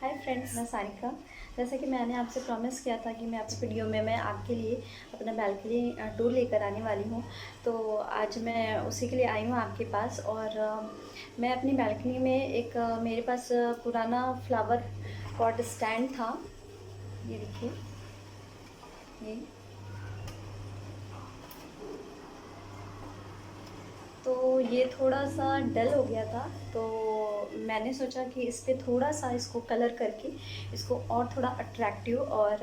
Hi friends, मैं सारिका। जैसा कि मैंने आपसे प्रॉमिस किया था कि मैं आपकी वीडियो में मैं आपके लिए अपना बैल्कनी टूर लेकर आने वाली हूँ। तो आज मैं उसी के लिए आई हूँ आपके पास। और मैं अपनी बैल्कनी में एक मेरे पास पुराना फ्लावर पॉट स्टैंड था। ये देखिए, ये तो ये थोड़ा सा डल हो गया था। तो मैंने सोचा कि इस पे थोड़ा सा इसको कलर करके इसको और थोड़ा अट्रैक्टिव और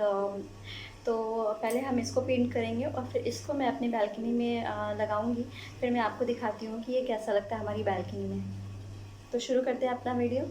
तो पहले हम इसको पेंट करेंगे और फिर इसको मैं अपनी बैल्कनी में लगाऊंगी। फिर मैं आपको दिखाती हूँ कि ये कैसा लगता है हमारी बैल्कनी में। तो शुरू करते हैं अपना वीडियो।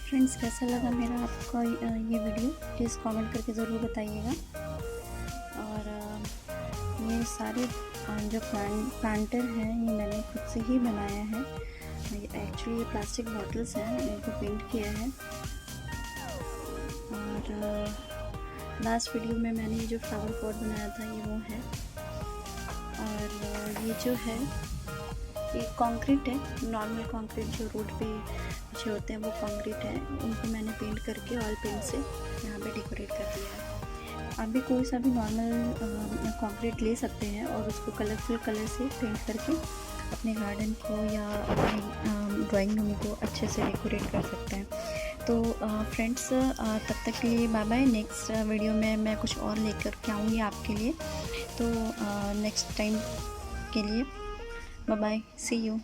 फ्रेंड्स, कैसा लगा मेरा आपका ये वीडियो, प्लीज़ कमेंट करके ज़रूर बताइएगा। और ये सारे जो प्लांटर हैं ये मैंने खुद से ही बनाया है। एक्चुअली ये प्लास्टिक बॉटल्स हैं, इनको पेंट किया है। और लास्ट वीडियो में मैंने ये जो फ्लावर पॉट बनाया था ये वो है। और ये जो है ये कंक्रीट है, नॉर्मल कंक्रीट जो रोड पे अच्छे होते हैं वो कंक्रीट है। उनको मैंने पेंट करके ऑयल पेंट से यहाँ पे डेकोरेट कर दिया है। आप भी कोई सा भी नॉर्मल कंक्रीट ले सकते हैं और उसको कलरफुल कलर से पेंट करके अपने गार्डन को या अपने ड्राइंग रूम को अच्छे से डेकोरेट कर सकते हैं। तो फ्रेंड्स, तब तक के लिए बाय बाय। नेक्स्ट वीडियो में मैं कुछ और लेकर के आऊँगी आपके लिए। तो नेक्स्ट टाइम के लिए बाय बाय, सी यू।